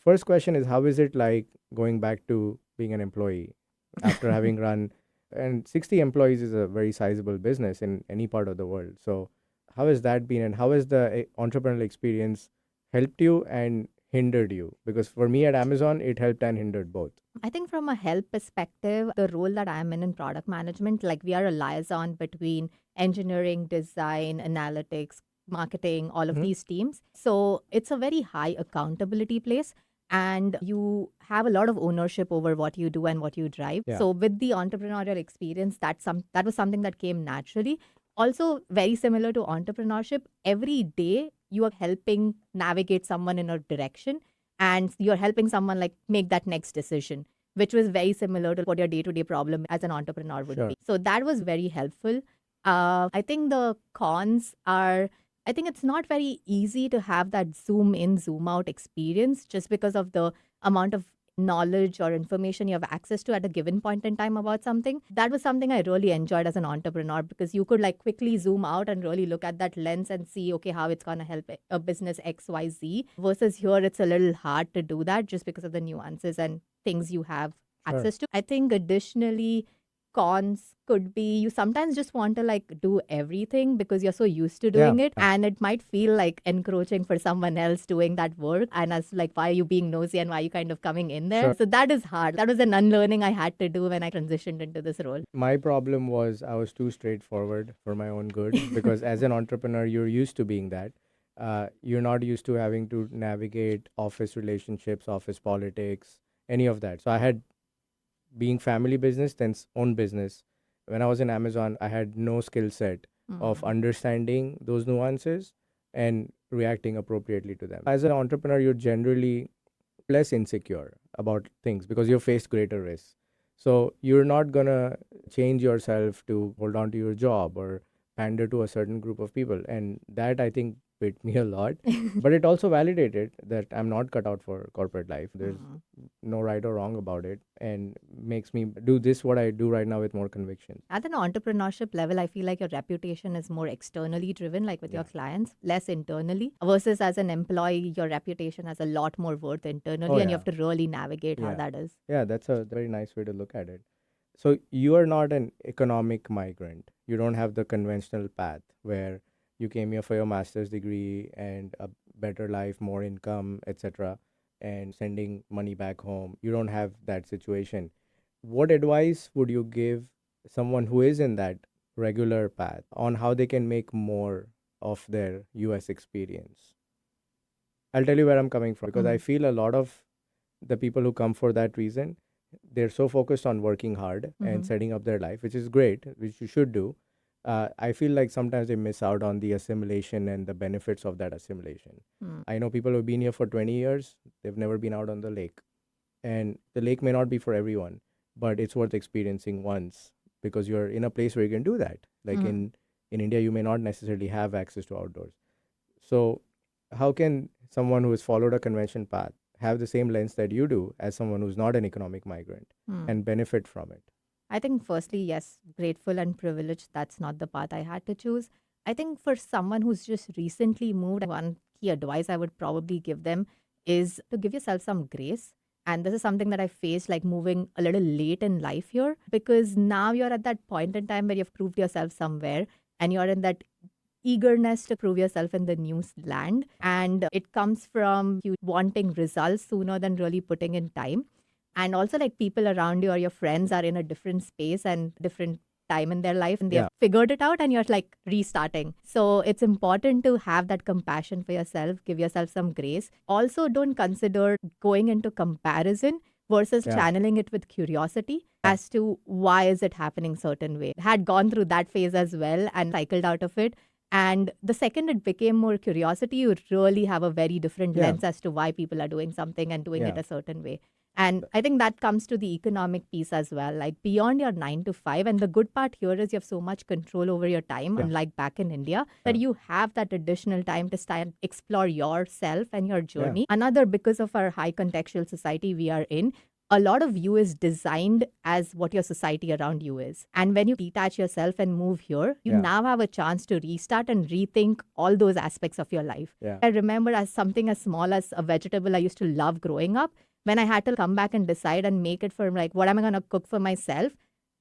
First question is, how is it like going back to being an employee after having run, and 60 employees is a very sizable business in any part of the world. So how has that been, and how has the entrepreneurial experience helped you and hindered you? Because for me at Amazon, it helped and hindered both. I think from a help perspective, the role that I'm in product management, like we are a liaison between engineering, design, analytics, marketing, all of Mhm. these teams. So it's a very high accountability place. And you have a lot of ownership over what you do and what you drive. Yeah. So with the entrepreneurial experience, that was something that came naturally. Also, very similar to entrepreneurship, every day you are helping navigate someone in a direction and you're helping someone like make that next decision, which was very similar to what your day-to-day problem as an entrepreneur would Sure. be. So that was very helpful. I think the cons are, I think it's not very easy to have that zoom in, zoom out experience just because of the amount of knowledge or information you have access to at a given point in time about something. That was something I really enjoyed as an entrepreneur because you could like quickly zoom out and really look at that lens and see, okay, how it's going to help a business XYZ. Versus here, it's a little hard to do that just because of the nuances and things you have Sure. access to. I think additionally, cons could be you sometimes just want to like do everything because you're so used to doing it, and it might feel like encroaching for someone else doing that work, and as like why are you being nosy and why are you kind of coming in there. Sure. So that is hard. That was an unlearning I had to do when I transitioned into this role. My problem was I was too straightforward for my own good because as an entrepreneur, you're used to being that. You're not used to having to navigate office relationships, office politics, any of that. So I had being family business, then own business. When I was in Amazon, I had no skill set of understanding those nuances and reacting appropriately to them. As an entrepreneur, you're generally less insecure about things because you've faced greater risks. So you're not gonna change yourself to hold on to your job or pander to a certain group of people. And that I think bit me a lot. But it also validated that I'm not cut out for corporate life. There's no right or wrong about it and makes me do this what I do right now with more conviction. At an entrepreneurship level, I feel like your reputation is more externally driven, like with your clients, less internally. Versus as an employee, your reputation has a lot more worth internally, and you have to really navigate how that is. Yeah, that's a very nice way to look at it. So you are not an economic migrant. You don't have the conventional path where you came here for your master's degree and a better life, more income, etc., and sending money back home. You don't have that situation. What advice would you give someone who is in that regular path on how they can make more of their US experience? I'll tell you where I'm coming from because I feel a lot of the people who come for that reason, they're so focused on working hard and setting up their life, which is great, which you should do. I feel like sometimes they miss out on the assimilation and the benefits of that assimilation. I know people who've been here for 20 years, they've never been out on the lake. And the lake may not be for everyone, but it's worth experiencing once because you're in a place where you can do that. Like in India, you may not necessarily have access to outdoors. So, how can someone who has followed a convention path have the same lens that you do as someone who's not an economic migrant and benefit from it? I think, firstly, yes, grateful and privileged. That's not the path I had to choose. I think for someone who's just recently moved, one key advice I would probably give them is to give yourself some grace. And this is something that I faced like moving a little late in life here because now you're at that point in time where you've proved yourself somewhere and you're in that eagerness to prove yourself in the new land. And it comes from you wanting results sooner than really putting in time. And also, like people around you or your friends are in a different space and different time in their life and they've figured it out and you're like restarting. So it's important to have that compassion for yourself, give yourself some grace. Also, don't consider going into comparison versus channeling it with curiosity as to why is it happening certain way. Had gone through that phase as well and cycled out of it. And the second it became more curiosity, you really have a very different lens as to why people are doing something and doing it a certain way. And I think that comes to the economic piece as well, like beyond your 9 to 5. And the good part here is you have so much control over your time, unlike back in India, that you have that additional time to start explore yourself and your journey. Another, because of our high contextual society we are in, a lot of you is designed as what your society around you is. And when you detach yourself and move here, you now have a chance to restart and rethink all those aspects of your life. I remember as something as small as a vegetable I used to love growing up, when I had to come back and decide and make it for like, what am I going to cook for myself?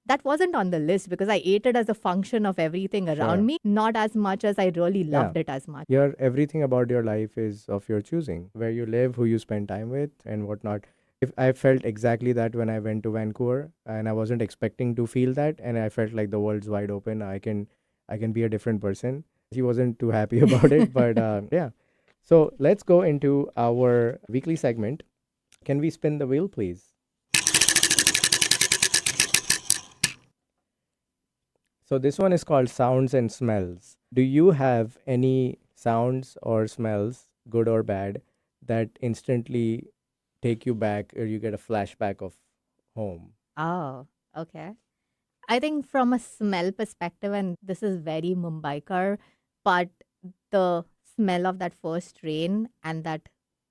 That wasn't on the list because I ate it as a function of everything around me, not as much as I really loved it as much. Everything about your life is of your choosing, where you live, who you spend time with, and whatnot. If I felt exactly that when I went to Vancouver, and I wasn't expecting to feel that, and I felt like the world's wide open. I can I can be a different person. He wasn't too happy about it, but yeah. So let's go into our weekly segment. Can we spin the wheel, please? So this one is called Sounds and Smells. Do you have any sounds or smells, good or bad, that instantly take you back or you get a flashback of home? Oh, okay. I think from a smell perspective, and this is very Mumbaikar, but the smell of that first rain and that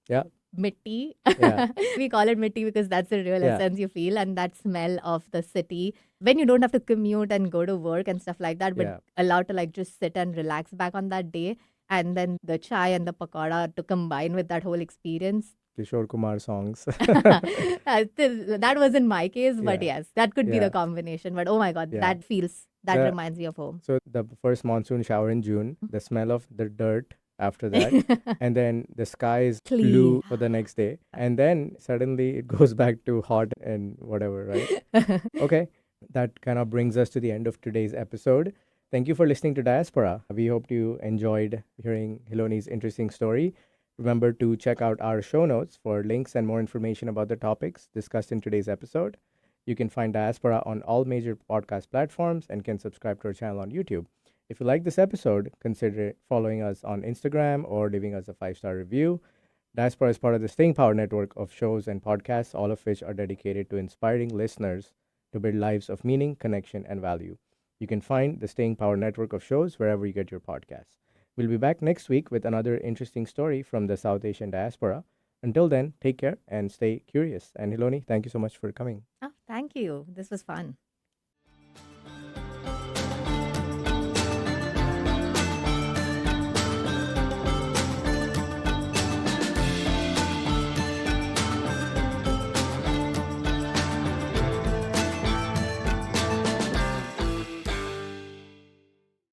Yeah, mitti. yeah, We call it mitti because that's the real yeah, essence you feel, and that smell of the city when you don't have to commute and go to work and stuff like that, but yeah. allowed to like just sit and relax back on that day. And then the chai and the pakora to combine with that whole experience. Kishore Kumar songs. That was in my case, but Yeah, yes, that could be the yeah, combination. But oh my God, yeah. that The reminds me of home. So the first monsoon shower in June, the smell of the dirt after that, and then the sky is blue Clean. for the next day, and then suddenly it goes back to hot and whatever, right? Okay, that kind of brings us to the end of today's episode. Thank you for listening to Diaspora. We hope you enjoyed hearing Hiloni's interesting story. Remember to check out our show notes for links and more information about the topics discussed in today's episode. You can find Diaspora on all major podcast platforms and can subscribe to our channel on YouTube. If you like this episode, consider following us on Instagram or leaving us a 5-star review. Diaspora is part of the Staying Power network of shows and podcasts, all of which are dedicated to inspiring listeners to build lives of meaning, connection, and value. You can find the Staying Power network of shows wherever you get your podcasts. We'll be back next week with another interesting story from the South Asian diaspora. Until then, take care and stay curious. And Hiloni, thank you so much for coming. Oh, thank you. This was fun.